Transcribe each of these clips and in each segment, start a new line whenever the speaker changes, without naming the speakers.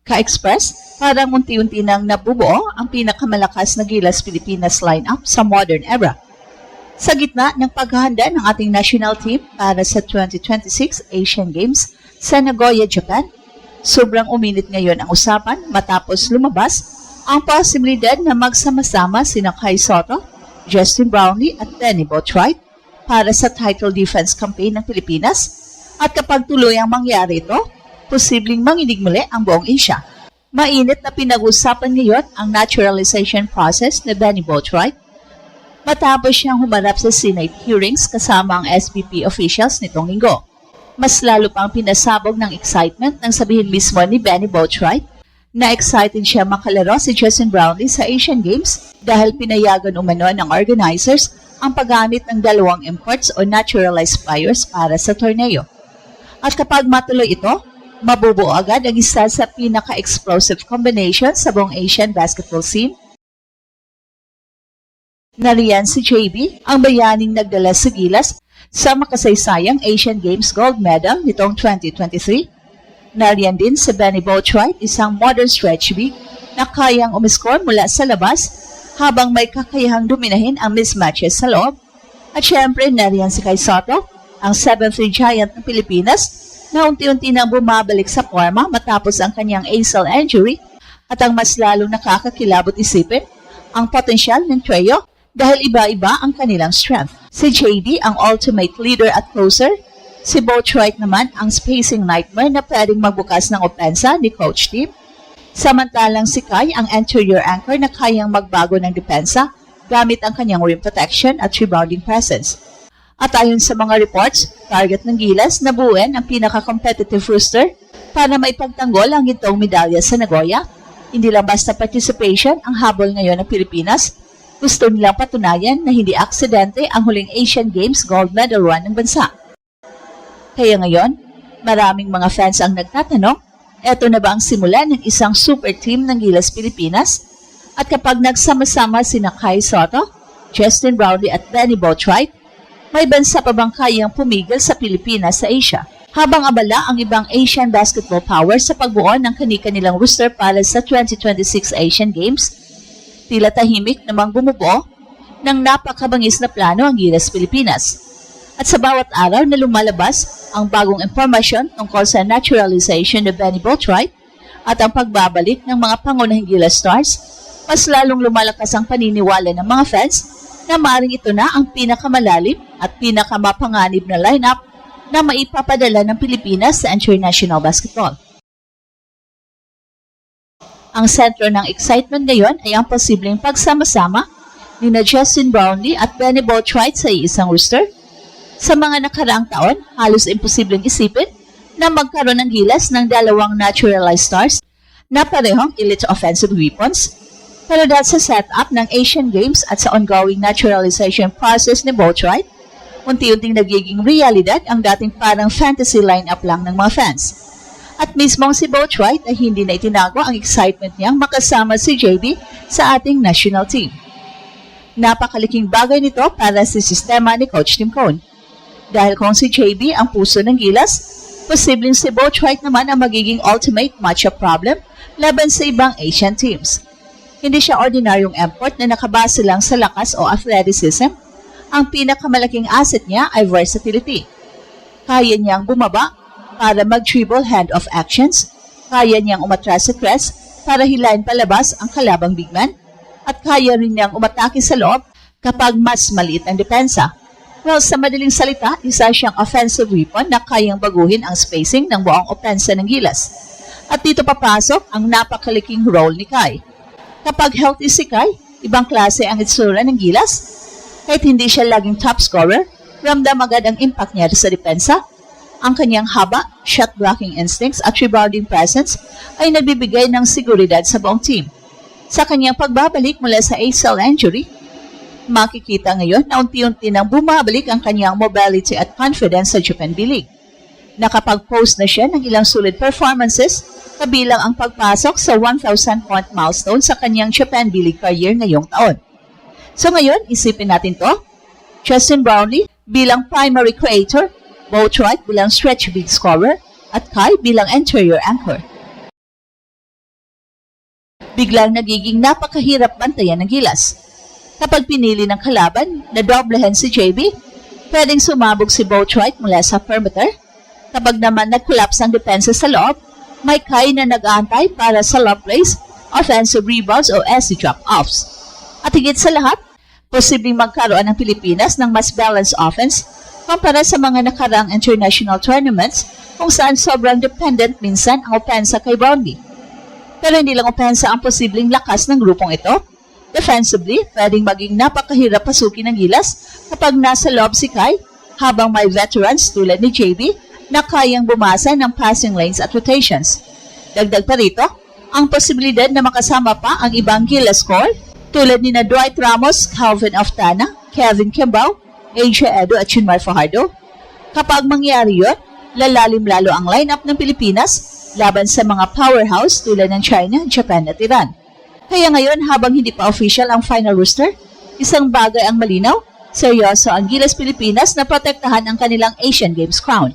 Ka-Express, parang unti-unti nang nabubuo ang pinakamalakas na Gilas Pilipinas lineup sa modern era. Sa gitna ng paghahanda ng ating national team para sa 2026 Asian Games sa Nagoya, Japan, sobrang uminit ngayon ang usapan matapos lumabas ang posibilidad na magsama-sama sina Kai Sotto, Justin Brownlee at Benny Boatwright para sa title defense campaign ng Pilipinas. At kapag tuloy ang mangyari ito, posibleng manginig muli ang buong Asia. Mainit na pinag-usapan ngayon ang naturalization process ni Benny Boatwright matapos siyang humarap sa Senate hearings kasama ang SBP officials nitong linggo. Mas lalo pang pinasabog ng excitement nang sabihin mismo ni Benny Boatwright na excited siya makalaro si Justin Brownlee sa Asian Games dahil pinayagan umano ng organizers ang paggamit ng dalawang imports o naturalized players para sa torneo. At kapag matuloy ito, mabubuo agad ang isa sa pinaka-explosive combination sa buong Asian basketball scene. Nariyan si JB, ang bayaning nagdala sa Gilas sa makasaysayang Asian Games gold medal nitong 2023. Nariyan din si Benny Boatwright, isang modern stretch big na kayang umiskor mula sa labas habang may kakayahang dominahin ang mismatches sa loob. At syempre, nariyan si Kai Sotto, ang 7'3 giant ng Pilipinas na unti-unti nang bumabalik sa forma matapos ang kanyang ACL injury. At ang mas lalong nakakakilabot isipin, ang potensyal ng trio dahil iba-iba ang kanilang strength. Si JD ang ultimate leader at closer, si Boatwright naman ang spacing nightmare na pwedeng magbukas ng opensa ni Coach Tim. Samantalang si Kai ang interior anchor na kayang magbago ng depensa gamit ang kanyang rim protection at rebounding presence. At ayon sa mga reports, target ng Gilas na buuin ang pinaka-competitive roster para maipagtanggol ang gintong medalya sa Nagoya. Hindi lang basta participation ang habol ngayon ng Pilipinas. Gusto nilang patunayan na hindi aksidente ang huling Asian Games gold medal run ng bansa. Kaya ngayon, maraming mga fans ang nagtatanong, eto na ba ang simula ng isang super team ng Gilas Pilipinas? At kapag nagsama-sama sina Kai Sotto, Justin Brownlee at Benny Boatwright, may bansa pa bang kayang pumigil sa Pilipinas sa Asia? Habang abala ang ibang Asian basketball powers sa pagbuo ng kani-kanilang roster para sa 2026 Asian Games, tila tahimik namang bumubuo ng napakabangis na plano ang Gilas Pilipinas. At sa bawat araw na lumalabas ang bagong impormasyon tungkol sa naturalization ni Benny Boatwright at ang pagbabalik ng mga pangunahing Gilas stars, mas lalong lumalakas ang paniniwala ng mga fans na maaaring ito na ang pinakamalalim at pinakamapanganib na lineup na maipapadala ng Pilipinas sa international basketball. Ang sentro ng excitement ngayon ay ang posibleng pagsama-sama ni Justin Brownlee at Benny Boatwright sa isang roster. Sa mga nakaraang taon, halos imposibleng isipin na magkaroon ng Gilas ng dalawang naturalized stars na parehong elite offensive weapons. Pero dahil sa setup ng Asian Games at sa ongoing naturalization process ni Boatwright, unti-unting nagiging realidad ang dating parang fantasy lineup lang ng mga fans. At mismong si Boatwright ay hindi na itinago ang excitement niyang makasama si JB sa ating national team. Napakaliking bagay nito para sa sistema ni Coach Tim Cone. Dahil kung si JB ang puso ng Gilas, posibleng si Boatwright naman ang magiging ultimate matchup problem laban sa ibang Asian teams. Hindi siya ordinaryong import na nakabase lang sa lakas o athleticism. Ang pinakamalaking asset niya ay versatility. Kaya niyang bumaba para mag-dribble hand-off actions. Kaya niyang umatras sa press para hilahin palabas ang kalabang big man. At kaya rin niyang umatake sa loob kapag mas maliit ang depensa. Well, sa madaling salita, isa siyang offensive weapon na kayang baguhin ang spacing ng buong opensa ng Gilas. At dito papasok ang napakaliking role ni Kai. Kapag healthy si Kai, ibang klase ang itsura ng Gilas. Kahit hindi siya laging top scorer, ramdam agad ang impact niya sa depensa. Ang kanyang haba, shot blocking instincts at rebounding presence ay nagbibigay ng seguridad sa buong team. Sa kanyang pagbabalik mula sa ACL injury, makikita ngayon na unti-unti nang bumabalik ang kanyang mobility at confidence sa Japan B-League. Nakapag-post na siya ng ilang solid performances, kabilang ang pagpasok sa 1,000 point milestone sa kanyang Japan B-League career ngayong taon. So ngayon, isipin natin to. Justin Brownlee bilang primary creator, Boatwright bilang stretch big scorer, at Kai bilang interior anchor. biglang nagiging napakahirap bantayan ng gilas. Kapag pinili ng kalaban na doblehan si JB, pwedeng sumabog si Boatwright mula sa perimeter. Kapag naman nag-collapse ang depensa sa loob, may Kai na nag-aantay para sa lob plays, offensive rebounds o SC drop-offs. At higit sa lahat, posibleng magkaroon ng Pilipinas ng mas balanced offense kumpara sa mga nakaraang international tournaments kung saan sobrang dependent minsan ang opensa kay Brownlee. Pero hindi lang opensa ang posibleng lakas ng grupong ito. Defensively, pwedeng maging napakahirap pasukin ng gilas kapag nasa loob si Kai, habang may veterans tulad ni JB na kayang bumasa ng passing lanes at rotations. Dagdag pa rito, ang posibilidad na makasama pa ang ibang gilas score tulad ni na Dwight Ramos, Calvin Oftana, Kevin Kimbao, AJ Edo at Chinmar Fajardo. Kapag mangyari yun, lalalim lalo ang lineup ng Pilipinas laban sa mga powerhouse tulad ng China, Japan at Iran. Kaya ngayon, habang hindi pa official ang final roster, isang bagay ang malinaw, seryoso ang Gilas Pilipinas na protektahan ang kanilang Asian Games crown.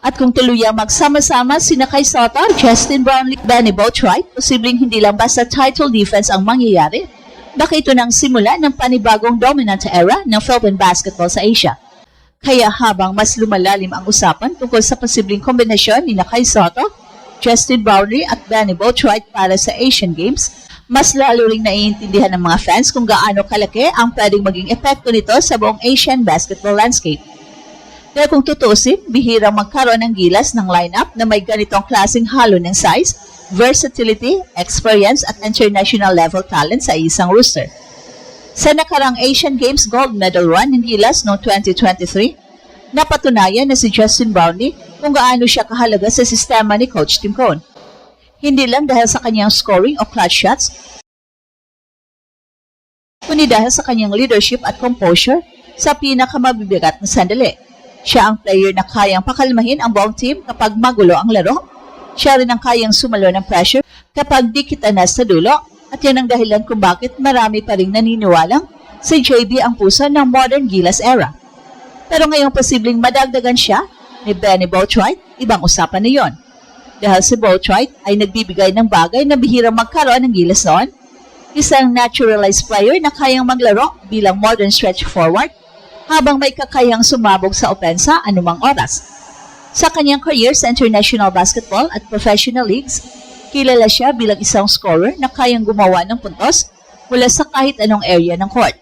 At kung tuluyang magsama-sama sina Kai Sota, Justin Brownlee, Benny Boatwright, posibleng hindi lang basta title defense ang mangyayari, baka ito nang simula ng panibagong dominant era ng Philippine basketball sa Asia. Kaya habang mas lumalalim ang usapan tungkol sa posibleng kombinasyon ni Kai Sota, Justin Brownlee at Benny Boatwright para sa Asian Games, mas lalo ring naiintindihan ng mga fans kung gaano kalaki ang pwedeng maging epekto nito sa buong Asian basketball landscape. Kaya kung tutusin, bihirang magkaroon ng gilas ng lineup na may ganitong klaseng halo ng size, versatility, experience at international level talent sa isang roster. Sa nakarang Asian Games gold medal run ng Gilas noong 2023, napatunayan na si Justin Brownlee kung gaano siya kahalaga sa sistema ni Coach Tim Cone. Hindi lang dahil sa kanyang scoring o clutch shots, kundi dahil sa kanyang leadership at composure sa pinakamabibigat na sandali. Siya ang player na kayang pakalmahin ang buong team kapag magulo ang laro. Siya rin ang kayang sumalo ng pressure kapag di kita na sa dulo. At yan ang dahilan kung bakit marami pa rin naniniwalang si JB ang puso ng modern Gilas era. Pero ngayong posibleng madagdagan siya ni Benny Boatwright, ibang usapan na yon. Dahil si Boatwright ay nagbibigay ng bagay na bihirang magkaroon ng Gilas noon, isang naturalized player na kayang maglaro bilang modern stretch forward habang may kakayang sumabog sa opensa anumang oras. Sa kanyang career sa international basketball at professional leagues, kilala siya bilang isang scorer na kayang gumawa ng puntos mula sa kahit anong area ng court.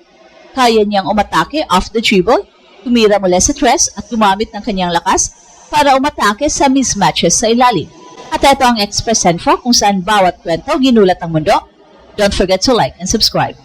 Kaya niyang umatake off the dribble, tumira mula sa tres at gumamit ng kanyang lakas para umatake sa mismatches sa ilalim. At ito ang Express Info kung saan bawat kwento ginulat ang mundo. Don't forget to like and subscribe.